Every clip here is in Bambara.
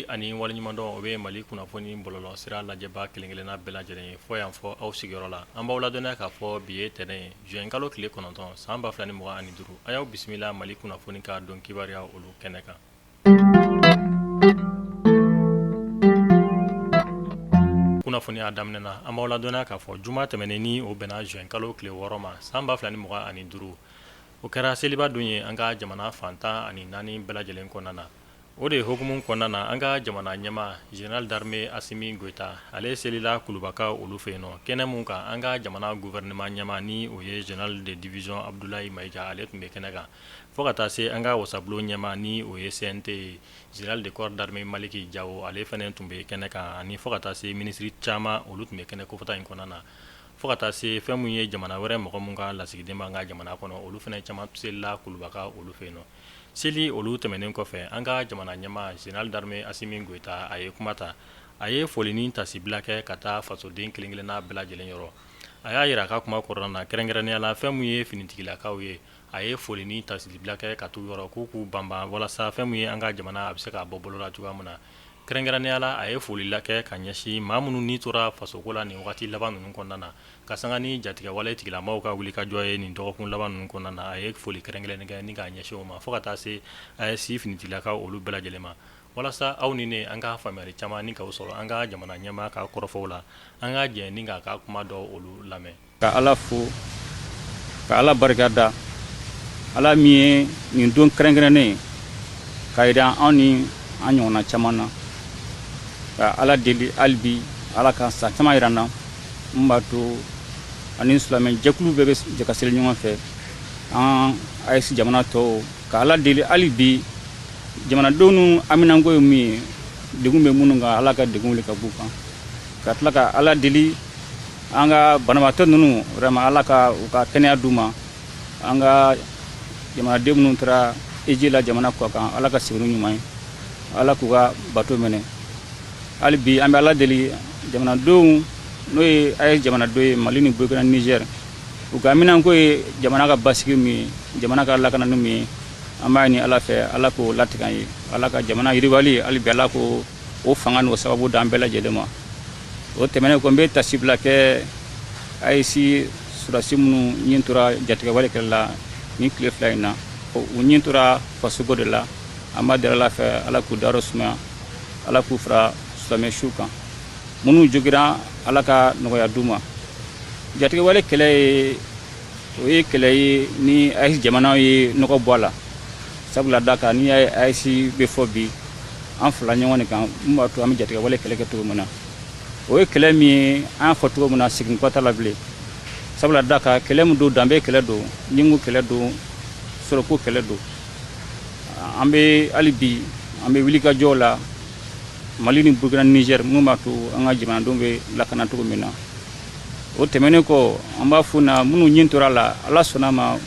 Foli ani waleɲumandɔn o bɛ Mali kunnafoni bɔlɔlɔ sira lajɛbaa kelen-kelenna bɛɛ lajɛlen ye fɔ yan fɔ aw sigiyɔrɔ la an b'aw ladɔnniya k'a fɔ bi ye tɛnɛn ye juin kalo tile 9 san 2025 a y'aw bisimila Mali kunnafoni ka don kibaruya olu kɛnɛ kan. Kunnafoniya daminɛna an b'aw ladɔnniya k'a fɔ juma tɛmɛnen ni o bɛnna juin kalo tile 6 ma san 2025 o kɛra seliba don ye an ka jamana fantan ani 4 bɛɛ lajɛlen kɔnɔna na. O de hukumu kɔnɔna na an ka jamana ɲɛma Général d'armée Assimi Goïta ale selila Kulubaka olu fɛ yen nɔ kɛnɛ mun kan an ka jamana gouvernement ɲɛma ni o ye Général de division Abdoulaye Maïga ale tun bɛ kɛnɛ kan fɔ ka taa se an ka wasabulon ɲɛma ni o ye CNT Général de corps d'armée Maliki Diao ale fɛnɛ tun bɛ kɛnɛ kan ani fɔ ka taa se ministre caman olu tun bɛ kɛnɛ kofɔta in kɔnɔna na fɔ ka taa se fɛn mun ye jamana wɛrɛ mɔgɔ mun ka lasigiden b'an ka jamana kɔnɔ olu fɛnɛ caman selila Kulubaka olu fɛ yen nɔ. Seli olu tɛmɛnen kɔfɛ an ka jamana ɲɛma Général d'armée Assimi Goïta a ye kuma ta a ye foli ni tasibila kɛ ka taa fasoden kelen-kelenna bɛɛ lajɛlen yɔrɔ a y'a yira a ka kuma kɔrɔna na kɛrɛnkɛrɛnnenya la fɛn mun ye finitigilakaw ye a ye foli ni tasibila kɛ ka t'u yɔrɔ k'u banban walasa fɛn mun ye an ka jamana a bɛ se ka bɔ bolo la cogoya mun na kɛrɛnkɛrɛnnenya la a ye foli la kɛ ka ɲɛsin maa minnu ni tora fasoko la nin wagati laban ninnu kɔnɔna na ka sanga ni jatigɛwale tigilamaaw ka wulikajɔ ye nin dɔgɔkun laban ninnu kɔnɔna na a ye foli kɛrɛnkɛrɛnnen kɛ ni k'a ɲɛsin o ma fɔ ka taa se a ye si finitigilakaw olu bɛɛ lajɛlen ma walasa aw ni ne an ka faamuyali caman ni k'aw sɔrɔ an ka jamana ɲɛma ka kɔrɔfɔw la an ka jɛ ni k'a ka kuma dɔ olu lamɛn. Ka Ala fo ka Ala barikada Ala min ye nin don kɛrɛnkɛrɛnnen ka yira an ni an ɲɔgɔnna caman na ka Ala deli hali bi Ala ka sa caman yira n na mun b'a to ani silamɛ jɛkulu bɛɛ bɛ jɛ ka seli ɲɔgɔn fɛ an AES jamana tɔw ka Ala deli hali bi jamanadenw nu haminanko ye min ye degun bɛ minnu kan Ala ka degun wuli ka b'u kan ka tila ka Ala deli an ka banabaatɔ ninnu vraiment Ala ka u ka kɛnɛya d'u ma an ka jamanaden minnu taara eji la jamana kɔ kan Ala ka segin n'u ɲuman ye Ala k'u ka bato minɛ hali bi an bɛ Ala deli jamanadenw n'o ye AES jamanadenw ye Mali ni Burkina Niger u ka haminanko ye jamana ka basigi min ye jamana ka lakanani min ye an b'a ɲini Ala fɛ Ala k'o latigɛ an ye Ala ka jamana yiribali hali bi Ala k'o o fanga n'o sababu d'an bɛɛ lajɛlen ma o tɛmɛnen kɔ n bɛ tasibila kɛ AES sɔrɔdasi minnu ɲin tora jatigɛwale kɛlɛ la ni tile 2 in na u ɲin tora fasoko de la an b'a deli Ala fɛ Ala k'u dayɔrɔ sumaya Ala k'u fara silamɛ su kan minnu jogira Ala ka nɔgɔya d'u ma jatigɛwale kɛlɛ ye o ye kɛlɛ ye ni AES jamanaw ye nɔgɔ bɔ a la sabula da kan ni AES bɛ fɔ bi an fila ɲɔgɔn de kan mun b'a to an bɛ jatigɛwale kɛlɛ kɛ cogo min na o ye kɛlɛ min ye an y'a fɔ cogo min na segin kɔ t'a la bilen sabula da kan kɛlɛ min don danbe kɛlɛ don ɲingu kɛlɛ don soroko kɛlɛ don an bɛ hali bi an bɛ wulikajɔw la Mali ni Burkina Niger mun b'a to an ka jamanadenw bɛ lakana cogo min na o tɛmɛnen kɔ an b'a fɔ na minnu ɲin tora la Ala sɔnna ma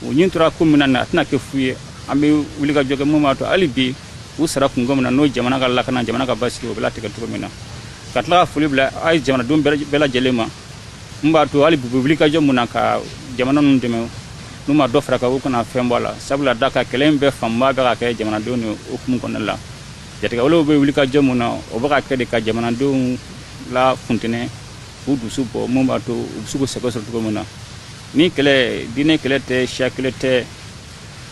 u ɲin tora ko min na a tɛna kɛ fu ye an bɛ wulikajɔ kɛ mun b'a to hali bi u sara kungo min na n'o jamana ka lakana jamana ka basigi o bɛ latigɛ cogo min na ka tila ka foli bila AES jamanadenw bɛɛ lajɛlen ma mun b'a to hali bi u bɛ wulikajɔ mun na ka jamana ninnu dɛmɛ n'u ma dɔ fara kan u kana fɛn bɔ a la sabula da ka kɛlɛ in bɛɛ fanba bɛ ka kɛ jamanadenw ni hukumu kɔnɔna la jatigɛwalew bɛ wulikajɔ mun na o bɛ ka kɛ de ka jamanadenw la funtɛnɛ k'u dusu bɔ mun b'a to u bɛ se k'u sɛgɛn sɔrɔ cogo min na ni kɛlɛ diinɛ kɛlɛ tɛ siya kɛlɛ tɛ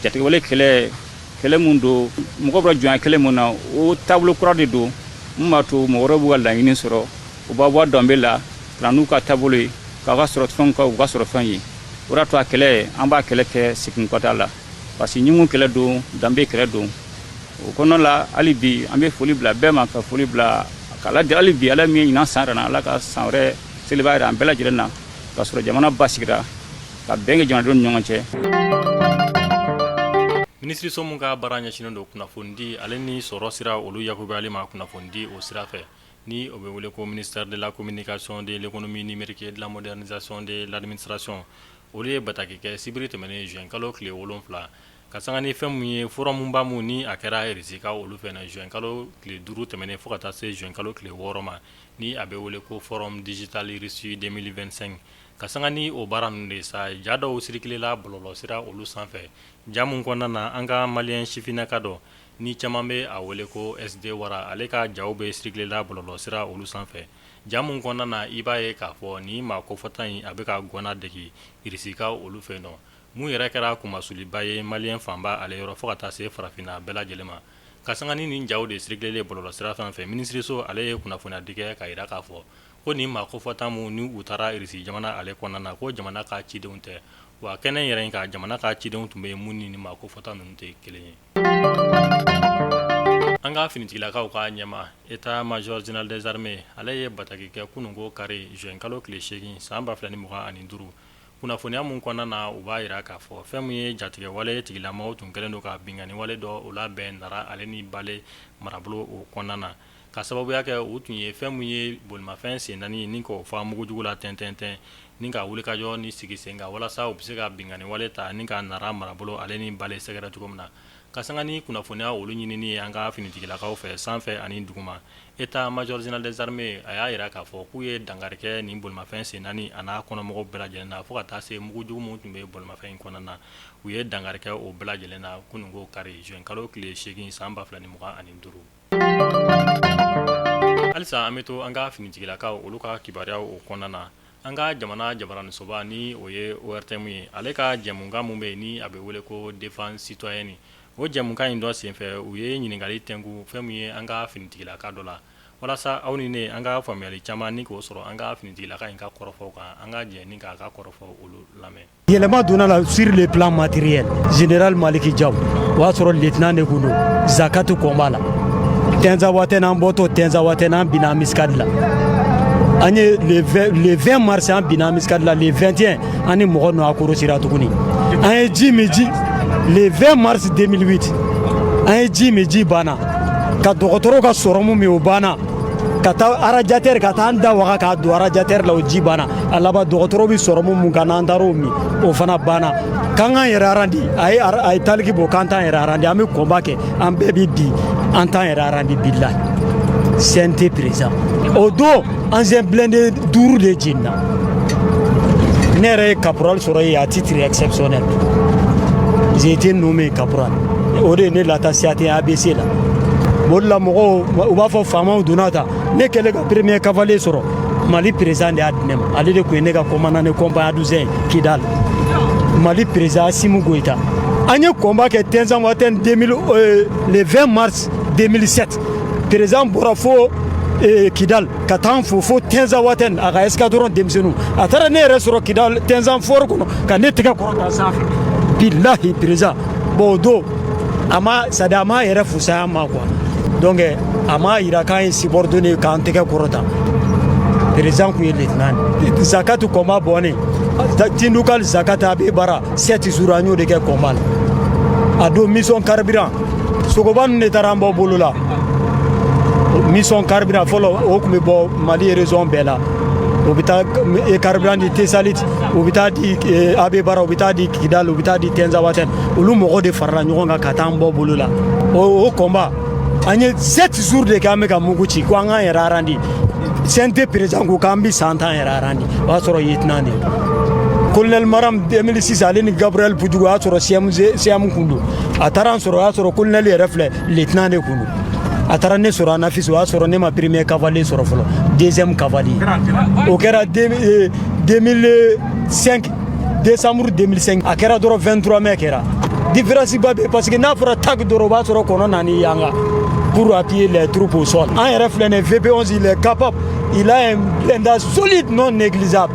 jatigɛwale kɛlɛ mun don mɔgɔ bɛ jɔnya kɛlɛ mun na o taabolo kura de don mun b'a to mɔgɔ wɛrɛw b'u ka laɲini sɔrɔ u b'a bɔ danbe la ka na n'u ka taabolo ye k'a ka sɔrɔ fɛnw ka u ka sɔrɔ fɛn ye o de y'a to a kɛlɛ an b'a kɛlɛ kɛ segin kɔ t'a la parce que ɲingu kɛlɛ don danbe kɛlɛ don o kɔnɔna la hali bi an bɛ foli bila bɛɛ ma ka foli bila ka Ala deli hali bi Ala min ye ɲinan san yɛrɛ na Ala ka san wɛrɛ seliba yɛrɛ an bɛɛ lajɛlen na k'a sɔrɔ jamana basigira ka bɛn kɛ jamanadenw ni ɲɔgɔn cɛ. Minisiriso mun ka baara ɲɛsinnen don kunnafoni ale ni sɔrɔ sira olu yakubali ma kunnafoni o sira fɛ ni o bɛ wele ko ministère de la communication de l'économie numérique et de la modernisation de l'administration olu ye bataki kɛ sibiri tɛmɛnen juin kalo tile 7 ka sanga ni fɛn mun ye forum ba mun ni a kɛra RISI ka olu fɛnɛ juin kalo tile 5 tɛmɛnen fo ka taa se juin kalo tile 6 ma ni a bɛ wele ko forum digital RISI 2025 ka sanga ni o baara ninnu de sa ja dɔw sirikilela bɔlɔlɔ sira olu sanfɛ ja mun kɔnɔna na an ka maliyɛn sifinnaka dɔ ni caman bɛ a wele ko SD Wara ale ka jaw bɛ sirikilela bɔlɔlɔsira olu sanfɛ ja mun kɔnɔna na i b'a ye k'a fɔ ni maa kofɔta in a bɛ ka gɔnna degi irisika olu fɛ nɔ mun yɛrɛ kɛra kumasuliba ye maliyɛn fanba ale yɔrɔ fo ka taa se farafinna bɛɛ lajɛlen ma ka sanga ni nin jaw de sirikilela bɔlɔlɔsira sanfɛ minisiriso ale ye kunnafoniya di kɛ ka yira k'a fɔ ko nin maa kofɔta mun ni u taara irisi jamana ale kɔnɔna na ko jamana ka cidenw tɛ wa kɛnɛ yɛrɛ in ka jamana ka cidenw tun bɛ mun ni maa kofɔta ninnu tɛ kelen ye an ka finitigilakaw ka ɲɛma État Major Général des Armées ale ye bataki kɛ kununko kari juin kalo tile 8 san 2025 kunnafoniya mun kɔnɔna na u b'a yira k'a fɔ fɛn mun ye jatigɛ wale tigilamaw tun kɛlen don ka bingani wale dɔ o labɛn nara ale ni bale marabolo o kɔnɔna na ka sababuya kɛ u tun ye fɛn mun ye bolimafɛn sen naani ni k'o fa mugujugu la tɛntɛntɛn ni ka wulikajɔ ni sigi sen kan walasa u bɛ se ka bingani wale ta ni ka nara marabolo ale ni bale sɛgɛrɛ cogo min na ka sanga ni kunnafoniya olu ɲinini ye an ka finitigilakaw fɛ sanfɛ ani duguma État Major Général des Armées a y'a yira k'a fɔ k'u ye dankari kɛ nin bolimafɛn sen naani a n'a kɔnɔmɔgɔw bɛɛ lajɛlen na fo ka taa se mugujugu mun tun bɛ bolimafɛn in kɔnɔna na u ye dankari kɛ o bɛɛ lajɛlen na kununko kari juin kalo tile 8 san 2025 halisa an bɛ to an ka finitigilakaw olu ka kibaruyaw o kɔnɔna na an ka jamana jabaranisoba ni o ye ORTM ye ale ka jɛmunkan mun bɛ ni a bɛ wele ko défense citoyenne o jɛmunkan in dɔ senfɛ u ye ɲininkali tɛnku fɛn mun ye an ka finitigilaka dɔ la walasa aw ni ne an ka faamuyali caman ni k'o sɔrɔ an ka finitigilaka in ka kɔrɔfɔw kan an ka jɛ ni k'a ka kɔrɔfɔ olu lamɛn. Yɛlɛma donna la sur le plan matériel général Maliki Diaw o y'a sɔrɔ lieutenant de kun don Zakatu Kɔnba la Tenza waati n'an bɔtɔ Tenza waati n'an binna Miskadi la an ye le 20 mars an binna Miskadi la le 21 an ni mɔgɔ nɔ akorosira tuguni an ye ji min ji le 20 mars 2008 an ye ji min ji banna ka dɔgɔtɔrɔ ka sɔrɔmu min o banna ka taa radiateur ka taa an da waga k'a don radiateur la o ji banna a laban dɔgɔtɔrɔ bi sɔrɔmu mun kan n'an taara o min o fana banna k'an k'an yɛrɛ arandi a ye taliki bɔ k'an t'an yɛrɛ arandi an bɛ kɔnba kɛ an bɛɛ bi bi an t'an yɛrɛ arandi bilahi CNT président o don ancien blindé 5 de jenina ne yɛrɛ ye caporal sɔrɔ yen à titre exceptionnel j'ai été nommé caporal o de ye ne latasiya tɛ ABC la o de la mɔgɔw u b'a fɔ faamaw donna ta ne kɛlen ka premier cavalier sɔrɔ Mali président de y'a di ne ma ale de tun ye ne ka commandant de compagnie Adouzen Kidal Mali président Assimi Goïta an ye combat kɛ Tenza waati le 20 mars 2007 président bɔra fo Kidal ka taa an fo Tenza waati a ka escadron denmisɛnninw a taara ne yɛrɛ sɔrɔ Kidal Tenza fort kɔnɔ ka ne tɛgɛ kɔrɔta sanfɛ bilahi président bon o don a ma yɛrɛ fusaya ma quoi donc a ma yira k'an ye subordonné k'an tɛgɛ kɔrɔta président kun ye lieutenant Zakatu Kɔnba bɔnnen Tindukal Zakata a bɛ bara 7 jours an y'o de kɛ Kɔnba la a don mission carburant sogoba ninnu de taara an bɔ bolo la mission carburant fɔlɔ o tun bɛ bɔ Mali région bɛɛ la o bɛ taa carburant di Tesalit o bɛ taa di AB Bara o bɛ taa di Kidal o bɛ taa di Tenza Waten olu mɔgɔ de farala ɲɔgɔn kan ka taa an bɔ bolo la o Kɔnba an ye 7 jours de kɛ an bɛ ka mugu ci ko an k'an yɛrɛ arandi CNT président ko k'an bɛ san t'an yɛrɛ arandi o y'a sɔrɔ lieutenant de colonel Maram 2006 ale ni Gabriel Pujugu o y'a sɔrɔ CM kun don a taara an sɔrɔ o y'a sɔrɔ colonel yɛrɛ filɛ lieutenant de kun don a taara ne sɔrɔ Anafis o y'a sɔrɔ ne ma premier cavalier sɔrɔ fɔlɔ deuxième cavalier o kɛra 2005 décembre 2005 a kɛra dɔrɔn 23 mai kɛra différence ba bɛ parce que n'a fɔra tag dɔrɔn o b'a sɔrɔ kɔnɔ nani yanga pour appuyer les troupes au sol an yɛrɛ filɛ nin VP11 il est capable il a un blindage solide non négligeable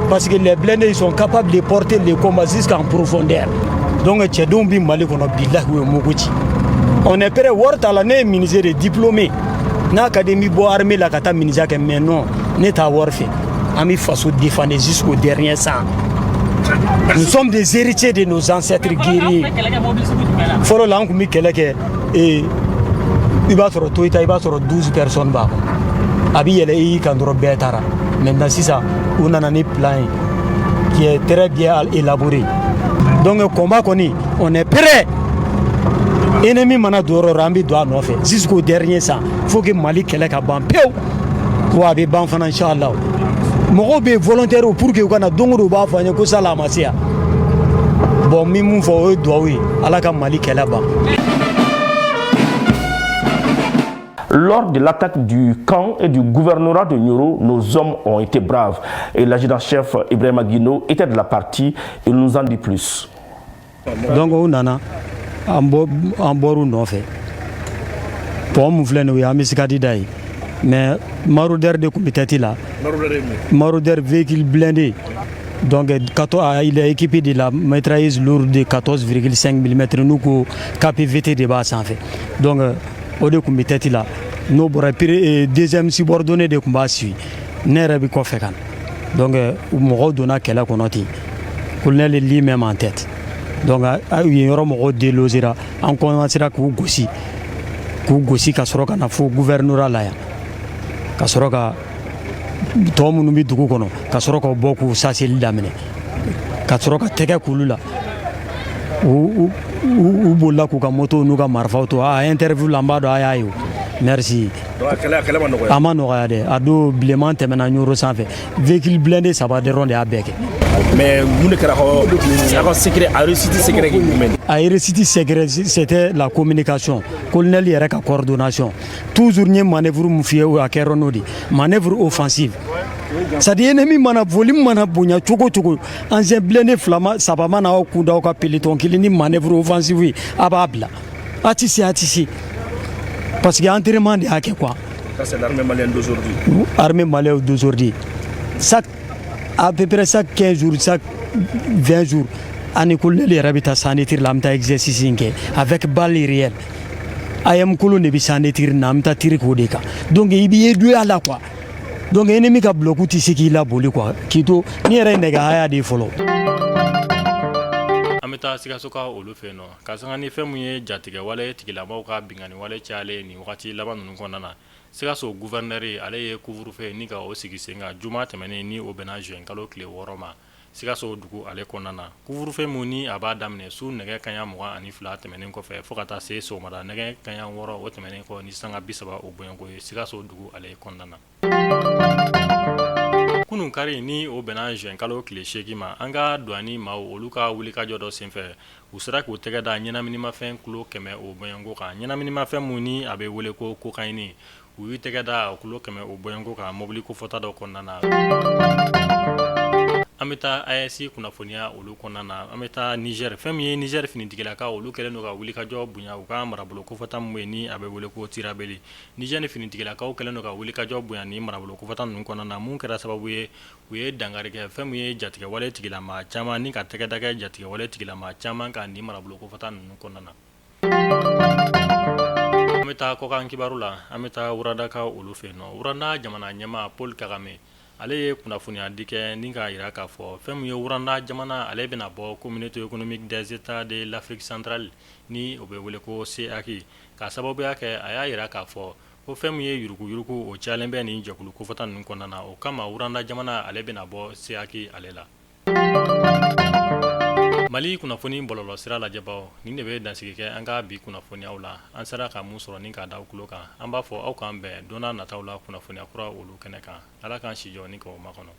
parce que les blindés ils sont capables de porter les combats jusqu'en profondeur donc cɛdenw bi Mali kɔnɔ bilahi o ye mugu ci on est prêt wari t'a la ne ye ministre de diplômé n'a ka di n bɛ bɔ armée la ka taa ministère kɛ mais non ne t'a wari fɛ an bɛ faso défendre jusqu'au dernier sang nous sommes des héritiers de nos ancêtres guerriers fɔlɔ la an tun bɛ kɛlɛ kɛ i b'a sɔrɔ Toyota i b'a sɔrɔ 12 personnes b'a kɔnɔ a bɛ yɛlɛ i kan dɔrɔn bɛɛ taara maintenant sisan u nana ni plan ye qui est très bien élaboré donc combat kɔni on est prêt ennemi mana don yɔrɔ o yɔrɔ an bɛ don a nɔfɛ jusqu'au dernier sang faut que Mali kɛlɛ ka ban pewu wa a bɛ ban fana inchallah mɔgɔw bɛ volontaire pour que u kana don o don u b'a fɔ an ye ko sala a ma se yan bon min mun fɔ o ye duwawu ye Ala ka Mali kɛlɛ ban. Lors de l'attaque du camp et du gouvernorat de Nioro, nos hommes ont été braves. Et l'adjudant-chef Ibrahim Aguino était de la partie. Il nous en dit plus. Donc, on a un bon fait. Pour nous, nous avons mis mais Maroudeur de comité là, Maroudeur véhicule blindé. Donc, il est équipé de la mitrailleuse lourde de 14,5 mm. Nous avons KPVT de base en fait. Donc, au comité là, nous avons deuxième subordonné de combat suivi. Nous avons fait. Donc, nous avons donné quelqu'un qu'on a dit. Nous avons mis même en tête. Donc, il y aura un délosé. On commencera à Goussi. Goussi, qui sera un gouvernorat là. Ka sɔrɔ ka tɔ minnu bɛ dugu kɔnɔ ka sɔrɔ ka bɔ k'u saseli daminɛ ka sɔrɔ ka tɛgɛ k'ulu la u bolila k'u ka moto n'u ka marifaw to interview la n b'a dɔn a y'a ye o merci a ma nɔgɔya dɛ a don bilenman tɛmɛna Nioro sanfɛ véhicule blindé saba dɔrɔn de y'a bɛɛ kɛ. Mais vous ne secret a réussite secret a réussite secret c'était la communication colonel yɛrɛ ka coordination toujours n ye manœuvre mun f'i ye o a kɛra n'o de manœuvre offensive c'est à dire ennemi mana volume mana bonya cogo cogo ancien blindé saba mana aw kun da aw ka peloton kelen ni manœuvre offensive ye a b'a bila a ti se parce que entraînement de y'a kɛ quoi. Ça c'est l'armée malienne d'aujourd'hui. Armée malienne d'aujourd'hui. À peu près chaque 15 jours, chaque 20 jours, ani colonel yɛrɛ bɛ taa sanitire la an bɛ taa exercice in kɛ avec balle réelle. AM kolon de bɛ sanitire na an bɛ taa tiri k'o de kan. Donc i b'i éduquer à la quoi. Donc ennemi ka bloc tɛ se k'i laboli quoi k'i to ni yɛrɛ ye nɛgɛ haya de ye fɔlɔ. An bɛ taa Sikaso ka olu fɛ yen nɔ ka sanga ni fɛn mun ye jatigɛ wale tigilamaw ka bingani wale cayalen nin wagati laban ninnu kɔnɔna na Sikaso gouverneur ale ye couvre-feu ni ka o sigi sen kan juma tɛmɛnen ni o bɛnna juin kalo tile 6 ma Sikaso dugu ale kɔnɔna na couvre-feu mun ni a b'a daminɛ su nɛgɛ kanɲɛ 22 tɛmɛnen kɔfɛ fo ka taa se sɔgɔmada nɛgɛ kanɲɛ 6 o tɛmɛnen kɔ ni sanga 30 o bɔɲɔnko ye Sikaso dugu ale kɔnɔna na. Kunun kari ni o bɛnna juin kalo tile 8 ma an ka douane maaw olu ka wulikajɔ dɔ senfɛ u sera k'u tɛgɛ da ɲɛnaminimafɛn kilo 100 o bɔɲɔnko kan ɲɛnaminimafɛn mun ni a bɛ wele ko cocaïne u y'u tɛgɛ da kilo 100 o bɔɲɔnko kan mobili kofɔta dɔ kɔnɔna na. An bɛ taa AES kunnafoniya olu kɔnɔna na an bɛ taa Niger fɛn min ye Niger finitigilakaw olu kɛlen don ka wulikajɔ bonya u ka marabolo kofɔta mun bɛ ni a bɛ wele ko tirabeli Niger ni finitigilakaw kɛlen don ka wulikajɔ bonya ni marabolo kofɔta ninnu kɔnɔna na mun kɛra sababu ye u ye dankari kɛ fɛn min ye jatigɛwale tigilama caman ni ka tɛgɛ da kɛ jatigɛwale tigilama caman kan ni marabolo kofɔta ninnu kɔnɔna na. An bɛ taa kɔkan kibaru la an bɛ taa Wurada ka olu fɛ yen nɔ Wurada jamana ɲɛmaa Paul Kagame ale ye kunnafoniya di kɛ ni k'a yira k'a fɔ fɛn min ye Wurada jamana ale bɛna bɔ communauté économique des états de l'Afrique centrale ni o bɛ wele ko CEAC ka sababuya kɛ a y'a yira k'a fɔ ko fɛn min ye yuruguyurugu o cayalen bɛ nin jɛkulu kofɔta ninnu kɔnɔna na o kama Wurada jamana ale bɛna bɔ CEAC ale la. Mali kunnafoni bɔlɔlɔ sira lajɛbaw nin de bɛ dansigi kɛ an ka bi kunnafoniyaw la an sera ka mun sɔrɔ ni k'a da aw tulo kan an b'a fɔ aw k'an bɛn don n'a nataw la kunnafoniya kura olu kɛnɛ kan Ala k'an si jɔ ni k'o makɔnɔ.